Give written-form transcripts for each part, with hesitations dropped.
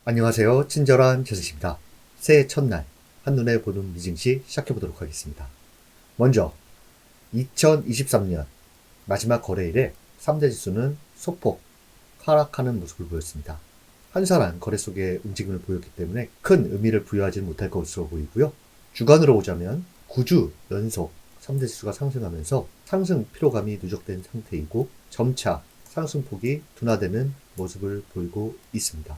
안녕하세요. 친절한 재수입니다. 새해 첫날 한눈에 보는 미증시 시작해보도록 하겠습니다. 먼저 2023년 마지막 거래일에 3대 지수는 소폭 하락하는 모습을 보였습니다. 한산한 거래 속의 움직임을 보였기 때문에 큰 의미를 부여하지 못할 것으로 보이고요. 주간으로 보자면 9주 연속 3대 지수가 상승하면서 상승 피로감이 누적된 상태이고 점차 상승폭이 둔화되는 모습을 보이고 있습니다.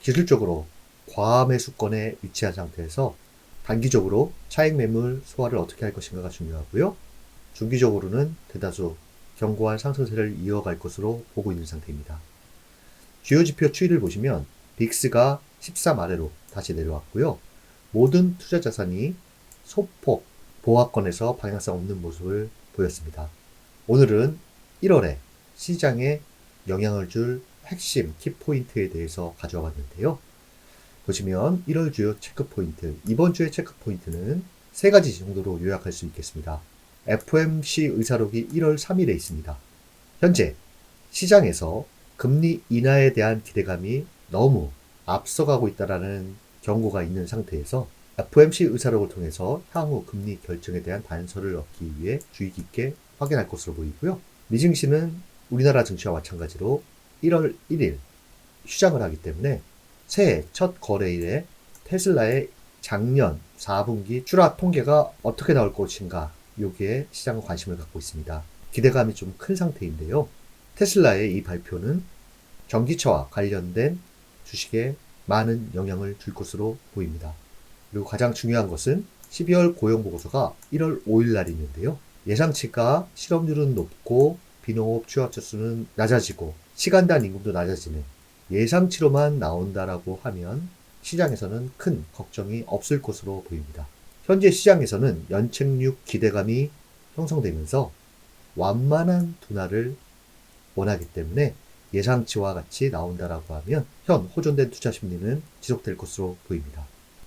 기술적으로 과매수권에 위치한 상태에서 단기적으로 차익 매물 소화를 어떻게 할 것인가가 중요하고요. 중기적으로는 대다수 견고한 상승세를 이어갈 것으로 보고 있는 상태입니다. 주요 지표 추이를 보시면 빅스가 13 아래로 다시 내려왔고요. 모든 투자 자산이 소폭 보합권에서 방향성 없는 모습을 보였습니다. 오늘은 1월에 시장에 영향을 줄 핵심 키포인트에 대해서 가져와 봤는데요. 보시면 1월 주요 체크포인트, 이번 주의 체크포인트는 세 가지 정도로 요약할 수 있겠습니다. FOMC 의사록이 1월 3일에 있습니다. 현재 시장에서 금리 인하에 대한 기대감이 너무 앞서가고 있다는 경고가 있는 상태에서 FOMC 의사록을 통해서 향후 금리 결정에 대한 단서를 얻기 위해 주의 깊게 확인할 것으로 보이고요. 미증시는 우리나라 증시와 마찬가지로 1월 1일 휴장을 하기 때문에 새해 첫 거래일에 테슬라의 작년 4분기 출하 통계가 어떻게 나올 것인가, 여기에 시장은 관심을 갖고 있습니다. 기대감이 좀 큰 상태인데요. 테슬라의 이 발표는 전기차와 관련된 주식에 많은 영향을 줄 것으로 보입니다. 그리고 가장 중요한 것은 12월 고용보고서가 1월 5일 날 있는데요. 예상치가 실업률은 높고 비농업 취업자 수는 낮아지고 시간당 임금도 낮아지는 예상치로만 나온다라고 하면 시장에서는 큰 걱정이 없을 것으로 보입니다. 현재 시장에서는 연착륙 기대감이 형성되면서 완만한 둔화를 원하기 때문에 예상치와 같이 나온다라고 하면 현 호전된 투자 심리는 지속될 것으로 보입니다.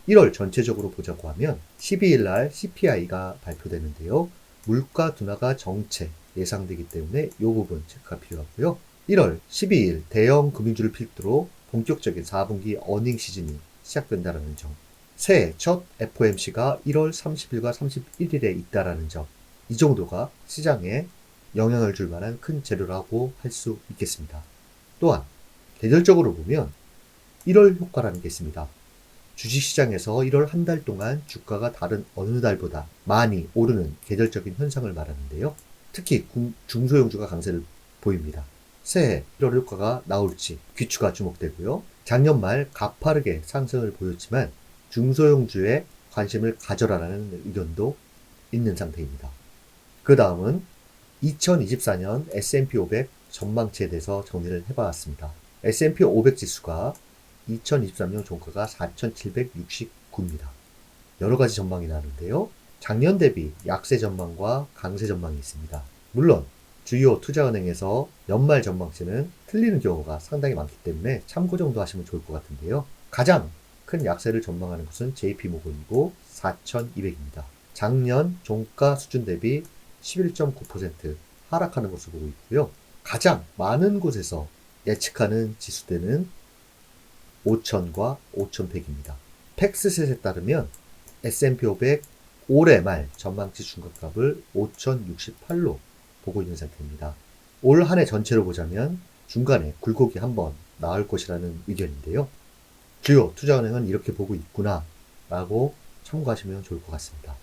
1월 전체적으로 보자고 하면 12일 날 CPI가 발표되는데요. 물가 둔화가 정체 예상되기 때문에 이 부분 체크가 필요하고요. 1월 12일 대형 금융주를 필두로 본격적인 4분기 어닝 시즌이 시작된다는 점, 새해 첫 FOMC가 1월 30일과 31일에 있다는 점, 이 정도가 시장에 영향을 줄 만한 큰 재료라고 할 수 있겠습니다. 또한 계절적으로 보면 1월 효과라는 게 있습니다. 주식시장에서 1월 한 달 동안 주가가 다른 어느 달보다 많이 오르는 계절적인 현상을 말하는데요. 특히 중소형주가 강세를 보입니다. 새해 1월 효과가 나올지 귀추가 주목되고요. 작년 말 가파르게 상승을 보였지만 중소형주에 관심을 가져라라는 의견도 있는 상태입니다. 그 다음은 2024년 S&P 500 전망치에 대해서 정리를 해봤습니다. S&P 500 지수가 2023년 종가가 4,769입니다. 여러 가지 전망이 나는데요. 작년 대비 약세 전망과 강세 전망이 있습니다. 물론 주요 투자은행에서 연말 전망치는 틀리는 경우가 상당히 많기 때문에 참고 정도 하시면 좋을 것 같은데요. 가장 큰 약세를 전망하는 것은 JP모건이고 4,200입니다. 작년 종가 수준 대비 11.9% 하락하는 것을 보고 있고요. 가장 많은 곳에서 예측하는 지수대는 5,000과 5,100입니다. 팩스셋에 따르면 S&P 500 올해 말 전망치 중간값을 5,068로 보고 있는 상태입니다. 올 한 해 전체로 보자면 중간에 굴곡이 한번 나올 것이라는 의견인데요. 주요 투자은행은 이렇게 보고 있구나 라고 참고하시면 좋을 것 같습니다.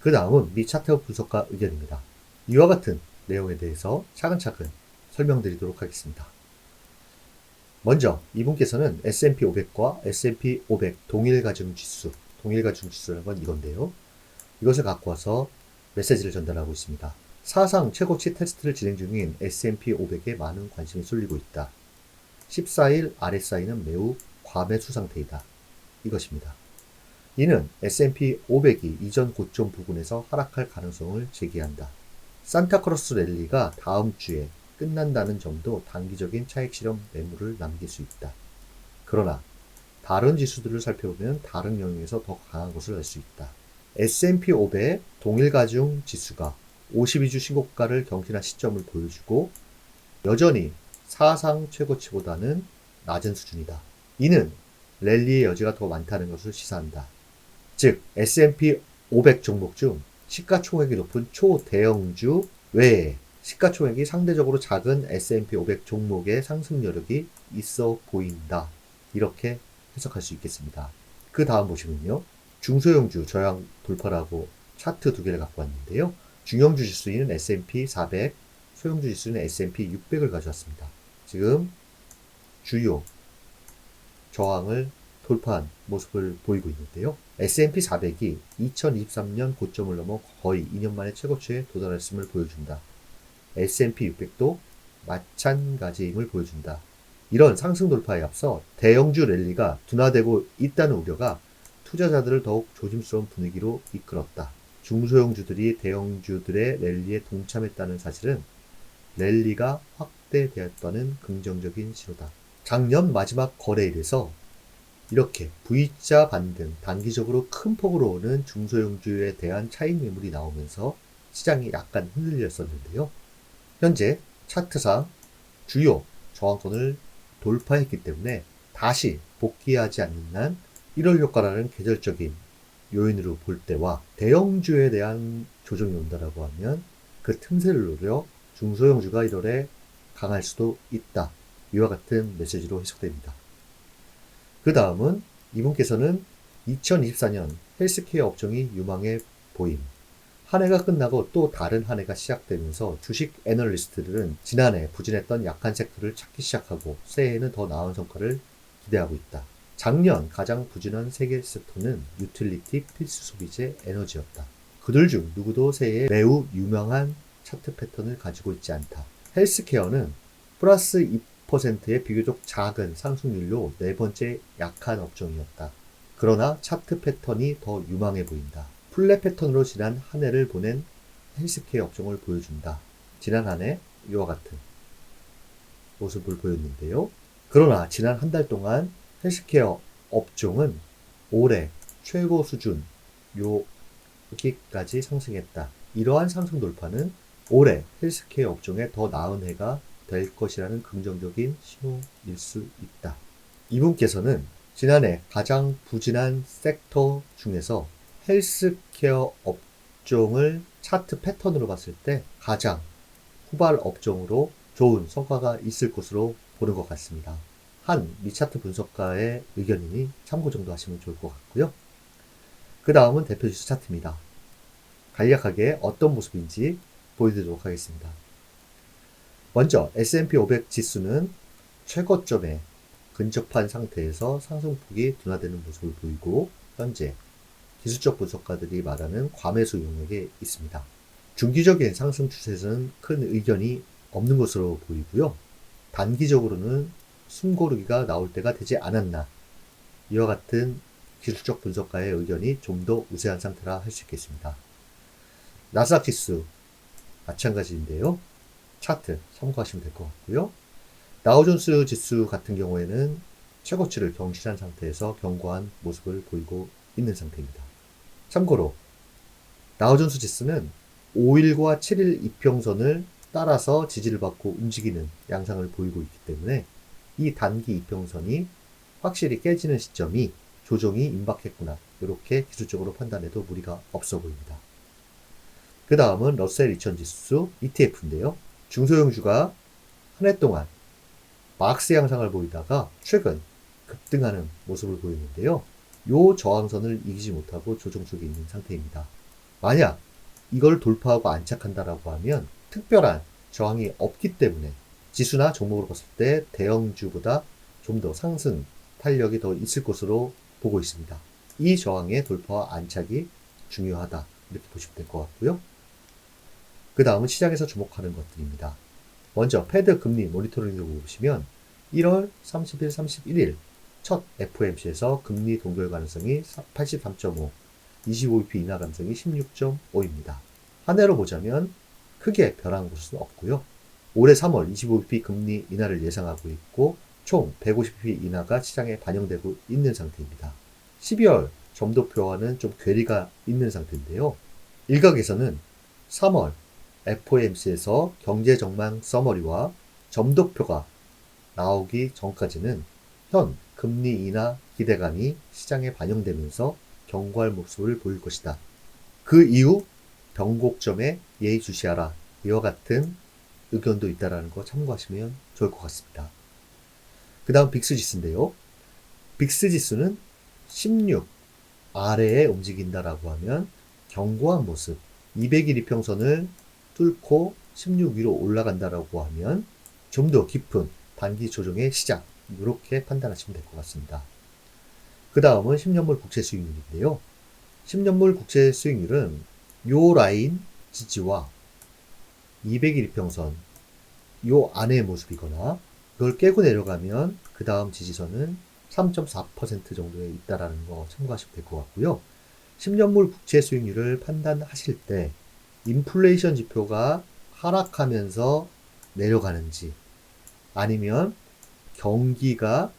그 다음은 미 차트 분석가 의견입니다. 이와 같은 내용에 대해서 차근차근 설명드리도록 하겠습니다. 먼저 이분께서는 S&P 500과 S&P 500 동일가중지수, 동일가중지수라는 건 이건데요. 이것을 갖고 와서 메시지를 전달하고 있습니다. 사상 최고치 테스트를 진행 중인 S&P 500에 많은 관심이 쏠리고 있다. 14일 RSI는 매우 과매수 상태이다. 이것입니다. 이는 S&P 500이 이전 고점 부근에서 하락할 가능성을 제기한다. 산타크로스 랠리가 다음 주에 끝난다는 점도 단기적인 차익 실험 매물을 남길 수 있다. 그러나 다른 지수들을 살펴보면 다른 영역에서 더 강한 것을 알 수 있다. S&P 500 동일가중 지수가 52주 신고가를 경신한 시점을 보여주고 여전히 사상 최고치보다는 낮은 수준이다. 이는 랠리의 여지가 더 많다는 것을 시사한다. 즉 S&P 500 종목 중 시가총액이 높은 초대형주 외에 시가총액이 상대적으로 작은 S&P 500 종목의 상승 여력이 있어 보인다. 이렇게 해석할 수 있겠습니다. 그 다음 보시면요. 중소형주 저항 돌파라고 차트 두 개를 갖고 왔는데요. 중형주 지수인 S&P 400, 소형주 지수는 S&P 600을 가져왔습니다. 지금 주요 저항을 돌파한 모습을 보이고 있는데요. S&P 400이 2023년 고점을 넘어 거의 2년 만에 최고치에 도달했음을 보여준다. S&P 600도 마찬가지임을 보여준다. 이런 상승 돌파에 앞서 대형주 랠리가 둔화되고 있다는 우려가 투자자들을 더욱 조심스러운 분위기로 이끌었다. 중소형주들이 대형주들의 랠리에 동참했다는 사실은 랠리가 확대되었다는 긍정적인 신호다. 작년 마지막 거래일에서 이렇게 V자 반등, 단기적으로 큰 폭으로 오는 중소형주에 대한 차익 매물이 나오면서 시장이 약간 흔들렸었는데요. 현재 차트상 주요 저항권을 돌파했기 때문에 다시 복귀하지 않는 한 1월 효과라는 계절적인 요인으로 볼 때와 대형주에 대한 조정이 온다라고 하면 그 틈새를 노려 중소형주가 1월에 강할 수도 있다. 이와 같은 메시지로 해석됩니다. 그 다음은 이분께서는 2024년 헬스케어 업종이 유망해 보임. 한 해가 끝나고 또 다른 한 해가 시작되면서 주식 애널리스트들은 지난해 부진했던 약한 섹터를 찾기 시작하고 새해에는 더 나은 성과를 기대하고 있다. 작년 가장 부진한 세계 섹터는 유틸리티, 필수 소비재, 에너지였다. 그들 중 누구도 새해에 매우 유명한 차트 패턴을 가지고 있지 않다. 헬스케어는 플러스 2%의 비교적 작은 상승률로 네 번째 약한 업종이었다. 그러나 차트 패턴이 더 유망해 보인다. 플랫 패턴으로 지난 한 해를 보낸 헬스케어 업종을 보여준다. 지난 한 해 이와 같은 모습을 보였는데요. 그러나 지난 한 달 동안 헬스케어 업종은 올해 최고 수준 여기까지 상승했다. 이러한 상승 돌파는 올해 헬스케어 업종에 더 나은 해가 될 것이라는 긍정적인 신호일 수 있다. 이분께서는 지난해 가장 부진한 섹터 중에서 헬스케어 업종을 차트 패턴으로 봤을 때 가장 후발 업종으로 좋은 성과가 있을 것으로 보는 것 같습니다. 한 미차트 분석가의 의견이니 참고 정도 하시면 좋을 것 같고요. 그 다음은 대표지수 차트입니다. 간략하게 어떤 모습인지 보여드리도록 하겠습니다. 먼저 S&P 500 지수는 최고점에 근접한 상태에서 상승폭이 둔화되는 모습을 보이고 현재 기술적 분석가들이 말하는 과매수 영역에 있습니다. 중기적인 상승 추세에서는 큰 의견이 없는 것으로 보이고요. 단기적으로는 숨고르기가 나올 때가 되지 않았나. 이와 같은 기술적 분석가의 의견이 좀 더 우세한 상태라 할 수 있겠습니다. 나스닥 지수 마찬가지인데요. 차트 참고하시면 될 것 같고요. 다우존스 지수 같은 경우에는 최고치를 경신한 상태에서 견고한 모습을 보이고 있는 상태입니다. 참고로 다우존스 지수는 5일과 7일 이평선을 따라서 지지를 받고 움직이는 양상을 보이고 있기 때문에 이 단기 이평선이 확실히 깨지는 시점이 조정이 임박했구나. 이렇게 기술적으로 판단해도 무리가 없어 보입니다. 그 다음은 러셀 2000 지수 ETF인데요. 중소형주가 한 해 동안 막스 양상을 보이다가 최근 급등하는 모습을 보이는데요. 요 저항선을 이기지 못하고 조정 속에 있는 상태입니다. 만약 이걸 돌파하고 안착한다라고 하면 특별한 저항이 없기 때문에 지수나 종목으로 봤을 때 대형주보다 좀 더 상승 탄력이 더 있을 것으로 보고 있습니다. 이 저항의 돌파와 안착이 중요하다. 이렇게 보시면 될 것 같고요. 그 다음은 시장에서 주목하는 것들입니다. 먼저 패드 금리 모니터링을 보시면 1월 30일, 31일 첫 FOMC에서 금리 동결 가능성이 83.5, 25bp 인하 가능성이 16.5입니다. 한 해로 보자면 크게 변한 것은 없고요. 올해 3월 25bp 금리 인하를 예상하고 있고 총 150bp 인하가 시장에 반영되고 있는 상태입니다. 12월 점도표와는 좀 괴리가 있는 상태인데요. 일각에서는 3월 FOMC에서 경제 전망 서머리와 점도표가 나오기 전까지는 현 금리 인하 기대감이 시장에 반영되면서 견고할 모습을 보일 것이다. 그 이후 변곡점에 예의주시하라. 이와 같은 의견도 있다는 거 참고하시면 좋을 것 같습니다. 그 다음 빅스지수인데요. 빅스지수는 16 아래에 움직인다라고 하면 견고한 모습, 200일 이평선을 뚫고 16 위로 올라간다라고 하면 좀 더 깊은 단기 조정의 시작, 이렇게 판단하시면 될 것 같습니다. 그 다음은 10년물 국채 수익률인데요. 10년물 국채 수익률은 요 라인 지지와 200일 이평선 요 안의 모습이거나 이걸 깨고 내려가면 그 다음 지지선은 3.4% 정도에 있다라는 거 참고하시면 될 것 같고요. 10년물 국채 수익률을 판단하실 때 인플레이션 지표가 하락하면서 내려가는지 아니면 경기가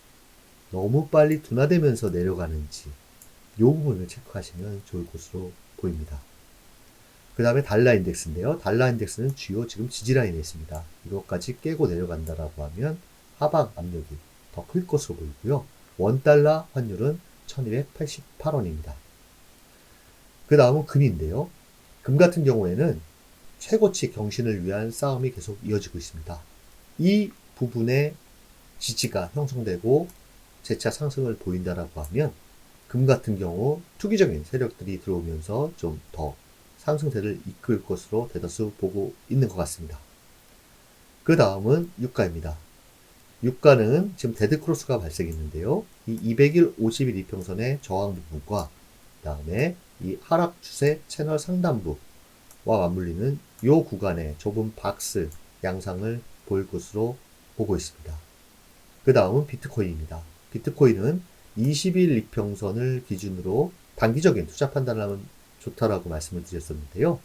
너무 빨리 둔화되면서 내려가는지 이 부분을 체크하시면 좋을 것으로 보입니다. 그 다음에 달러 인덱스인데요. 달러 인덱스는 주요 지금 지지라인에 있습니다. 이것까지 깨고 내려간다라고 하면 하방 압력이 더 클 것으로 보이고요. 원달러 환율은 1288원입니다. 그 다음은 금인데요. 금 같은 경우에는 최고치 경신을 위한 싸움이 계속 이어지고 있습니다. 이 부분에 지지가 형성되고 재차 상승을 보인다라고 하면 금 같은 경우 투기적인 세력들이 들어오면서 좀 더 상승세를 이끌 것으로 대다수 보고 있는 것 같습니다. 그 다음은 유가입니다. 유가는 지금 데드크로스가 발생했는데요. 이 200일, 50일 이평선의 저항 부분과 그 다음에 이 하락 추세 채널 상단부와 맞물리는 이 구간의 좁은 박스 양상을 보일 것으로 보고 있습니다. 그 다음은 비트코인입니다. 비트코인은 20일 이평선을 기준으로 단기적인 투자 판단을 하면 좋다라고 말씀을 드렸었는데요.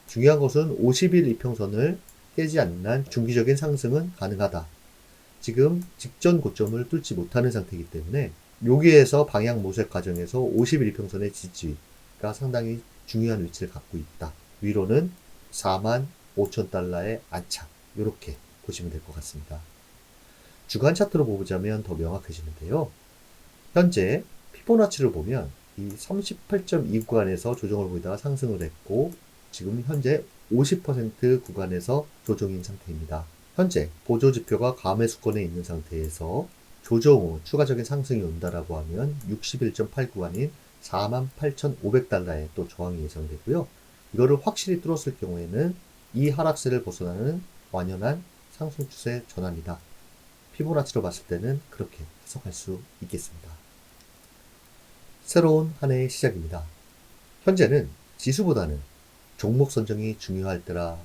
중요한 것은 50일 이평선을 깨지 않는 한 중기적인 상승은 가능하다. 지금 직전 고점을 뚫지 못하는 상태이기 때문에 여기에서 방향 모색 과정에서 50일 이평선의 지지가 상당히 중요한 위치를 갖고 있다. 위로는 45,000달러의 안착, 이렇게 보시면 될 것 같습니다. 주간 차트로 보자면 더 명확해지는데요. 현재 피보나치를 보면 이 38.2 구간에서 조정을 보이다가 상승을 했고 지금 현재 50% 구간에서 조정인 상태입니다. 현재 보조지표가 감매수권에 있는 상태에서 조정 후 추가적인 상승이 온다라고 하면 61.8 구간인 48,500달러에 또 저항이 예상되고요. 이거를 확실히 뚫었을 경우에는 이 하락세를 벗어나는 완연한 상승 추세 전환이다. 피보나치로 봤을 때는 그렇게 해석할 수 있겠습니다. 새로운 한 해의 시작입니다. 현재는 지수보다는 종목 선정이 중요할 때라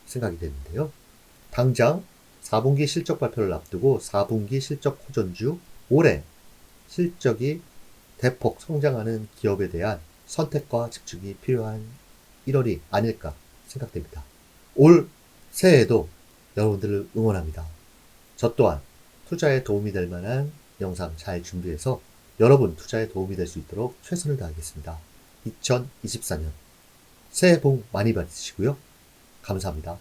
생각이 되는데요. 당장 4분기 실적 발표를 앞두고 4분기 실적 호전주, 올해 실적이 대폭 성장하는 기업에 대한 선택과 집중이 필요한 1월이 아닐까 생각됩니다. 올 새해에도 여러분들을 응원합니다. 저 또한 투자에 도움이 될 만한 영상 잘 준비해서 여러분 투자에 도움이 될 수 있도록 최선을 다하겠습니다. 2024년 새해 복 많이 받으시고요. 감사합니다.